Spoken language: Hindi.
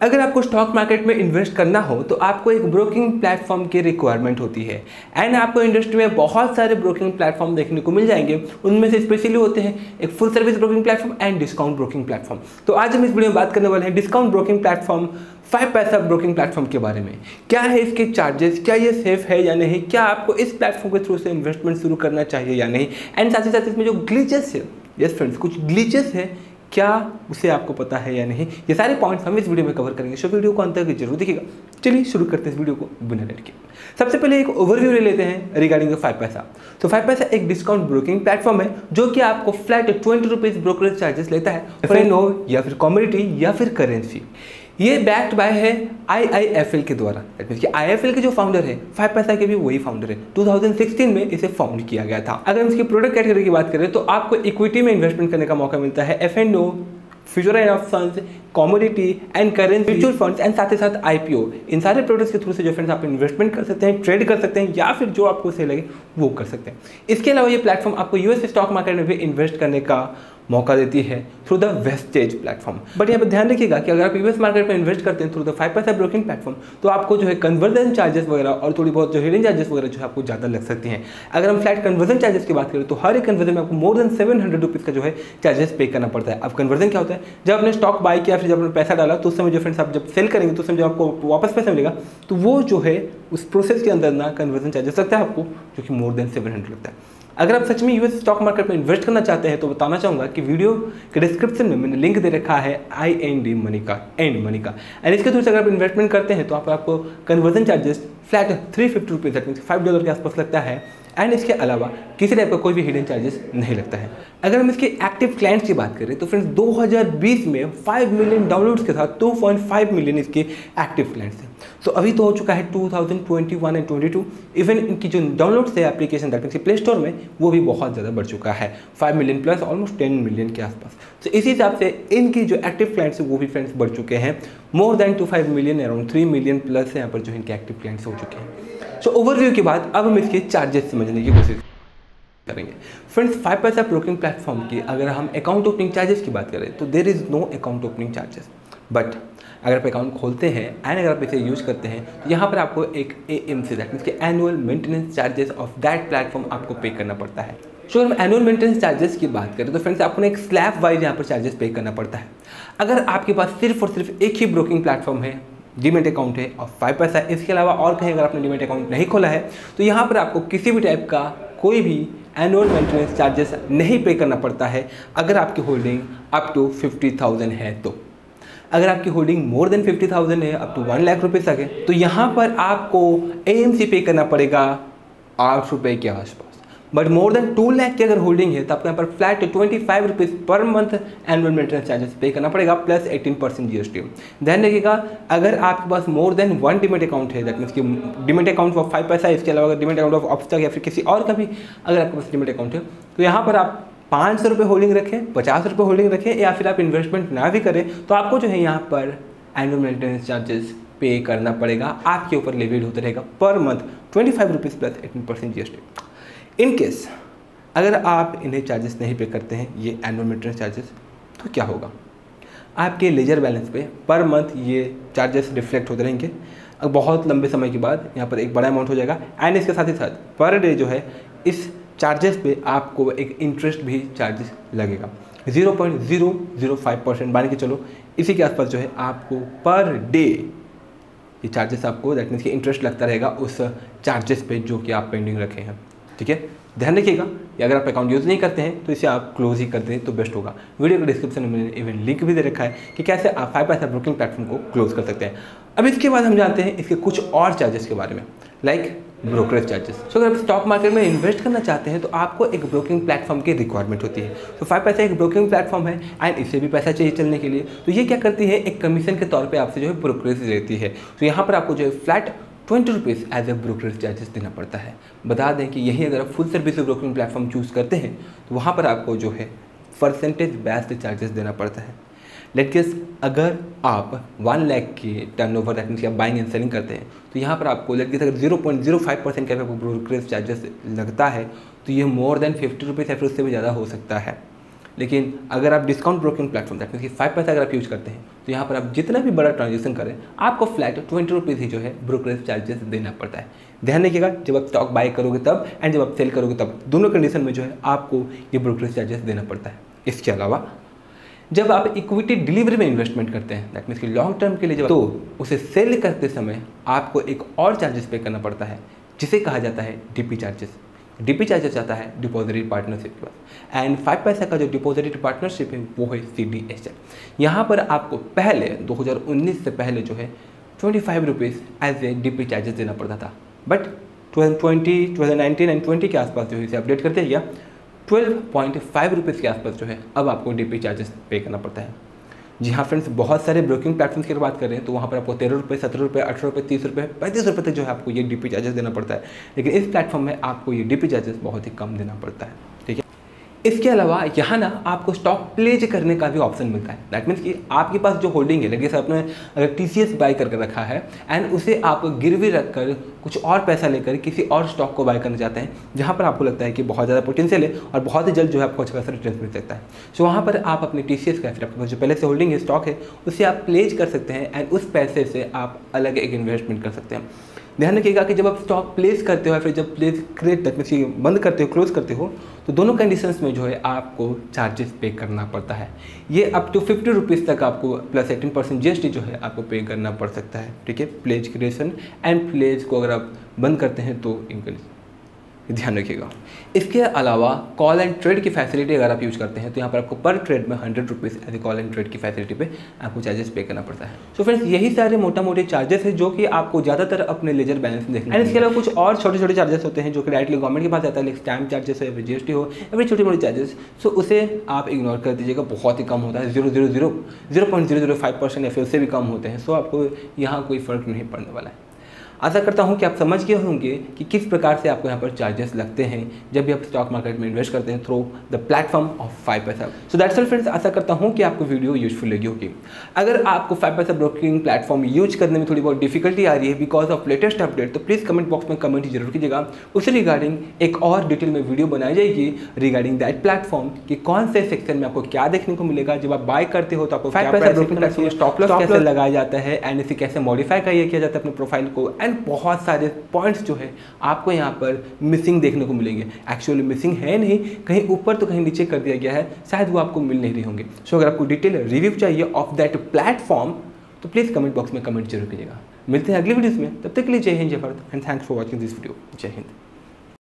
अगर आपको स्टॉक मार्केट में इन्वेस्ट करना हो तो आपको एक ब्रोकिंग प्लेटफॉर्म की रिक्वायरमेंट होती है। एंड आपको इंडस्ट्री में बहुत सारे ब्रोकिंग प्लेटफॉर्म देखने को मिल जाएंगे। उनमें से स्पेशली होते हैं एक full service broking platform and discount broking platform. तो आज हम इस वीडियो में बात करने वाले हैं डिस्काउंट ब्रोकिंग प्लेटफॉर्म 5 पैसा ब्रोकिंग प्लेटफॉर्म के बारे में। क्या है इसके चार्जेस, क्या ये सेफ है या नहीं, क्या आपको इस प्लेटफॉर्म के थ्रू से इन्वेस्टमेंट शुरू करना चाहिए या नहीं, एंड साथ ही साथ इसमें जो ग्लिचेस है, यस फ्रेंड्स, कुछ ग्लिचेस है, क्या उसे आपको पता है या नहीं, ये सारे पॉइंट्स हम इस वीडियो में कवर करेंगे। सो वीडियो को अंत तक जरूर देखिएगा। चलिए शुरू करते हैं इस वीडियो को बिना लेट के। सबसे पहले एक ओवरव्यू ले लेते हैं रिगार्डिंग 5 पैसा। तो 5 पैसा एक डिस्काउंट ब्रोकिंग प्लेटफॉर्म है जो कि आपको फ्लैट 20 रुपीज़ ब्रोकरेज चार्जेस लेता है, एफएनओ या फिर कमोडिटी या फिर करेंसी। ये बैक्ड बाय है IIFL के द्वारा। IIFL के जो फाउंडर है 5 पैसा के भी वही फाउंडर है। 2016 में इसे फाउंड किया गया था। अगर हम इसकी प्रोडक्ट कैटेगरी की बात करें तो आपको इक्विटी में इन्वेस्टमेंट करने का मौका मिलता है, FNO, future and options, commodity and currency, mutual funds and साथ ही साथ IPO। इन सारे प्रोडक्ट्स के थ्रू से जो फ्रेंड्स आप इन्वेस्टमेंट कर सकते हैं, ट्रेड कर सकते हैं या फिर जो आपको सही लगे वो कर सकते हैं। इसके अलावा ये प्लेटफॉर्म आपको यूएस स्टॉक मार्केट में भी इन्वेस्ट करने का मौका देती है through the wastage platform. But यहाँ पर ध्यान रखिएगा कि अगर आप यूएस मार्केट में इन्वेस्ट करते हैं थ्रू द 5 पैसा ब्रोकिंग प्लेटफॉर्म तो आपको जो है कन्वर्जन चार्जेस वगैरह और थोड़ी बहुत जो हिडन चार्जेस वगैरह जो है आपको ज़्यादा लग सकती हैं। अगर हम फ्लैट कन्वर्जन चार्जेस की बात करें तो हर एक कन्वर्जन में आपको मोर देन 700 रुपीज़ का जो है चार्जेस पे करना पड़ता है। अब कन्वर्जन क्या होता है, जब आपने स्टॉक बाय किया फिर जब आपने पैसा डाला तो उस समय जो फ्रेंड्स आप जब सेल करेंगे तो उस समय जब आपको वापस पैसा मिलेगा तो वो जो है उस प्रोसेस के अंदर ना कन्वर्जन चार्जेस लगता है आपको, जो कि मोर देन 700 लगता है। अगर आप सच में यूएस स्टॉक मार्केट में इन्वेस्ट करना चाहते हैं तो बताना चाहूँगा कि वीडियो के डिस्क्रिप्शन में मैंने लिंक दे रखा है IND मनी का, एंड इसके थ्रू से अगर आप इन्वेस्टमेंट करते हैं तो आपको कन्वर्जन चार्जेस फ्लैट 350 रुपीज़ $5 के आसपास लगता है। एंड इसके अलावा किसी टाइप का कोई भी हिडन चार्जेस नहीं लगता है। अगर हम इसके एक्टिव क्लाइंट्स की बात करें तो फ्रेंड्स 2020 में 5 मिलियन डाउनलोड्स के साथ 2.5 मिलियन इसके एक्टिव क्लाइंट्स हैं। तो अभी तो हो चुका है 2021 एंड 22। इवन इनकी जो डाउनलोड्स है एप्लीकेशन दैट प्ले स्टोर में वो भी बहुत ज़्यादा बढ़ चुका है, 5 मिलियन प्लस ऑलमोस्ट 10 मिलियन के आसपास। तो इसी हिसाब से इनकी जो एक्टिव क्लाइंट्स है वो भी फ्रेंड्स बढ़ चुके हैं, more than 5 million, around 3 million plus यहाँ पर जो इनके एक्टिव क्लाइंट्स हो चुके हैं। सो ओवरव्यू के बाद अब हम इसके चार्जेस समझने की कोशिश करेंगे। फ्रेंड्स 5 पैसा ब्रोकिंग प्लेटफॉर्म की अगर हम अकाउंट ओपनिंग चार्जेस की बात करें तो there is no account opening charges. But अगर आप अकाउंट खोलते हैं एंड अगर आप इसे यूज़ करते हैं तो यहाँ पर आपको एक AMC दैट मीन्स के annual maintenance charges of that platform आपको पे करना पड़ता है। सो हम एनुअल मेंटेनेंस चार्जेस की बात करें तो फ्रेंड्स आपको एक स्लैब वाइज यहाँ पर चार्जेस पे करना पड़ता है। अगर आपके पास सिर्फ और सिर्फ एक ही ब्रोकिंग प्लेटफॉर्म है, डीमेट अकाउंट है और 5 पैसा, इसके अलावा और कहीं अगर आपने डीमेट अकाउंट नहीं खोला है तो यहाँ पर आपको किसी भी टाइप का कोई भी एनुअल मेंटेनेंस चार्जेस नहीं पे करना पड़ता है अगर आपकी होल्डिंग अप टू 50,000 है। तो अगर आपकी होल्डिंग मोर देन 50,000 है, अप टू 1 लाख रुपये तक है, तो यहाँ पर आपको AMC पे करना पड़ेगा 8 रुपये के आसपास। बट मोर देन 2 लाख की अगर होल्डिंग है तो आपको यहाँ पर flat 25 rupees per month annual maintenance charges पे करना पड़ेगा प्लस 18% GST। ध्यान रखिएगा अगर आपके पास मोर देन 1 डीमेट अकाउंट है, दैट मीन्स कि डीमेट अकाउंट फॉर 5 पैसा, इसके अलावा अगर डीमेट अकाउंट ऑफ ऑप्स्टॉक या फिर किसी और का भी अगर आपके पास डीमेट अकाउंट है तो यहाँ पर आप 500 रुपये होल्डिंग रखें, 50 रुपये होल्डिंग रखें या फिर आप इन्वेस्टमेंट ना भी करें तो आपको जो है यहाँ पर एनुअल मेंटेनेंस चार्जेस पे करना पड़ेगा, आपके ऊपर लेविड होता रहेगा per month 25 rupees plus 18% GST। In case अगर आप इन्हें चार्जेस नहीं पे करते हैं, ये एनुअल मेंटेनेंस चार्जेस, तो क्या होगा, आपके लेजर बैलेंस पे पर मंथ ये चार्जेस रिफ्लेक्ट होते रहेंगे। अब बहुत लंबे समय के बाद यहाँ पर एक बड़ा अमाउंट हो जाएगा एंड इसके साथ ही साथ पर डे जो है इस चार्जेस पे आपको एक इंटरेस्ट भी चार्जेस लगेगा 0.005%, मान के चलो इसी के आसपास जो है आपको पर डे ये चार्जेस आपको दैट मीन्स कि इंटरेस्ट लगता रहेगा उस चार्जेस पे जो कि आप पेंडिंग रखे हैं। ठीक है, ध्यान रखिएगा कि अगर आप अकाउंट यूज़ नहीं करते हैं तो इसे आप क्लोज ही कर दें तो बेस्ट होगा। वीडियो के डिस्क्रिप्शन में मैंने इवन लिंक भी दे रखा है कि कैसे आप 5 पैसा ब्रोकिंग प्लेटफॉर्म को क्लोज कर सकते हैं। अब इसके बाद हम जानते हैं इसके कुछ और चार्जेस के बारे में, लाइक ब्रोकरेज चार्जेस। सो अगर आप स्टॉक मार्केट में इन्वेस्ट करना चाहते हैं तो आपको एक ब्रोकिंग प्लेटफॉर्म की रिक्वायरमेंट होती है। तो 5 पैसा एक ब्रोकिंग प्लेटफॉर्म है एंड इसे भी पैसा चाहिए चलने के लिए। तो ये क्या करती है, एक कमीशन के तौर पे आपसे जो है ब्रोकरेज देती है। तो यहाँ पर आपको जो है flat 20 rupees as a brokerage charges देना पड़ता है। बता दें कि यही अगर आप full service broking platform choose करते हैं तो वहाँ पर आपको जो है परसेंटेज बेस्ड चार्जेस देना पड़ता है। लेट गेस अगर आप 1 लाख की टर्नओवर दैट मीन्स आप बाइंग एंड सेलिंग करते हैं तो यहाँ पर आपको लेट गेस अगर 0.05% का ब्रोकरेज चार्जेस लगता है तो ये मोर देन 50 रुपीज़ या फिर उससे भी ज़्यादा हो सकता है। लेकिन अगर आप discount broking platform that means कि 5 पैसा अगर आप यूज़ करते हैं तो यहाँ पर आप जितना भी बड़ा ट्रांजेक्शन करें आपको फ्लैट 20 रुपीज़ ही जो है ब्रोकरेज चार्जेस देना पड़ता है। ध्यान रखिएगा, जब आप स्टॉक बाय करोगे तब एंड जब आप सेल करोगे तब दोनों कंडीशन में जो है आपको ये ब्रोकरेज चार्जेस देना पड़ता है। इसके अलावा जब आप इक्विटी डिलीवरी में इन्वेस्टमेंट करते हैं, दैट मीन्स कि लॉन्ग टर्म के लिए जब तो उसे सेल करते समय आपको एक और चार्जेस पे करना पड़ता है जिसे कहा जाता है डीपी चार्जेस। डीपी चार्जेस आता है डिपॉजिटरी पार्टनरशिप के पास एंड 5 पैसा का जो डिपॉजिटरी पार्टनरशिप है वो है CDSL। यहाँ पर आपको पहले 2019 से पहले जो है 25 rupees as a DP charges देना पड़ता था, बट 2019 एंड 20 के आसपास जो है इसे अपडेट कर दिया गया 12.5 रुपीज़ के आसपास जो है अब आपको डीपी चार्जेस पे करना पड़ता है। जी हाँ फ्रेंड्स, बहुत सारे ब्रोकिंग प्लेटफॉर्म्स की बात कर रहे हैं तो वहाँ पर आपको 13 रुपये, 17 रुपये, 18 रुपये, 30 रुपये, 35 रुपये तक जो है आपको ये डीपी चार्जेस देना पड़ता है। लेकिन इस प्लेटफॉर्म में आपको ये डीपी चार्जेस बहुत ही कम देना पड़ता है। ठीक है, इसके अलावा यहाँ ना आपको स्टॉक प्लेज करने का भी ऑप्शन मिलता है। दैट मीन्स कि आपके पास जो होल्डिंग है, जैसे आपने अगर TCS बाय करके रखा है एंड उसे आप गिरवी रखकर कुछ और पैसा लेकर किसी और स्टॉक को बाय करना चाहते हैं जहाँ पर आपको लगता है कि बहुत ज़्यादा पोटेंशियल है और बहुत ही जल्द जो है आपको अच्छा खासा रिटर्न मिल सकता है, सो वहाँ पर आप अपने TCS का फिर आपके पास जो पहले से होल्डिंग है, स्टॉक है, उसे आप प्लेज कर सकते हैं एंड उस पैसे से आप अलग एक इन्वेस्टमेंट कर सकते हैं। ध्यान रखिएगा कि जब आप स्टॉक प्लेस करते हो या फिर जब प्लेस क्रिएट बंद करते हो, क्लोज करते हो, तो दोनों कंडीशंस में जो है आपको चार्जेस पे करना पड़ता है। ये अप टू 50 रुपीज़ तक आपको प्लस 18% GST जो है आपको पे करना पड़ सकता है। ठीक है, प्लेज क्रिएशन एंड प्लेज को अगर आप बंद करते हैं तो ध्यान रखिएगा। इसके अलावा कॉल एंड ट्रेड की फैसिलिटी अगर आप यूज करते हैं तो यहाँ पर आपको पर ट्रेड में 100 rupees as a call and trade की फैसिलिटी पे आपको चार्जेस पे करना पड़ता है। सो फ्रेंड्स, यही सारे मोटा मोटे चार्जेस है जो कि आपको ज़्यादातर अपने लेजर बैलेंस में देखने हैं। इसके अलावा कुछ और छोटे छोटे चार्जेस होते हैं जो कि डायरेक्टली गवर्नमेंट के पास आता है, लाइक स्टैम्प चार्जेस हो या फिर GST हो या फिर छोटे मोटे चार्जेस, सो उसे आप इग्नोर कर दीजिएगा। बहुत ही कम होता है, 0.005% या फिर उससे भी कम होते हैं। सो आपको यहाँ कोई फ़र्क नहीं पड़ने वाला है। आशा करता हूं कि आप समझ गए होंगे कि किस प्रकार से आपको यहाँ पर चार्जेस लगते हैं जब भी आप स्टॉक मार्केट में इन्वेस्ट करते हैं थ्रू द प्लेटफॉर्म ऑफ 5 पैसा। सो दैट्स ऑल फ्रेंड्स, आशा करता हूं कि आपको वीडियो यूजफुल लगी होगी। अगर आपको 5 पैसा ब्रोकिंग प्लेटफॉर्म यूज करने में थोड़ी बहुत डिफिकल्टी आ रही है बिकॉज ऑफ लेटेस्ट अपडेट, तो प्लीज़ कमेंट बॉक्स में कमेंट जरूर कीजिएगा। उसी रिगार्डिंग एक और डिटेल में वीडियो बनाई जाएगी रिगार्डिंग दैट प्लेटफॉर्म कि कौन से सेक्शन में आपको क्या देखने को मिलेगा जब आप बाय करते हो, तो आपको 5 पैसा ब्रोकिंग प्लेटफॉर्म स्टॉप लॉस कैसे लगाया जाता है एंड इसे कैसे मॉडिफाई किया जाता है अपने प्रोफाइल को, एंड बहुत सारे पॉइंट्स जो है आपको यहाँ पर मिसिंग देखने को मिलेंगे। एक्चुअली मिसिंग है नहीं, कहीं ऊपर तो कहीं नीचे कर दिया गया है, शायद वो आपको मिल नहीं रहे होंगे। सो अगर आपको डिटेल रिव्यू चाहिए ऑफ दैट प्लेटफॉर्म तो प्लीज़ कमेंट बॉक्स में कमेंट जरूर कीजिएगा। मिलते हैं अगली वीडियोस में, तब तक के लिए जय हिंद, जय Bharat and thanks for watching this video. जय हिंद।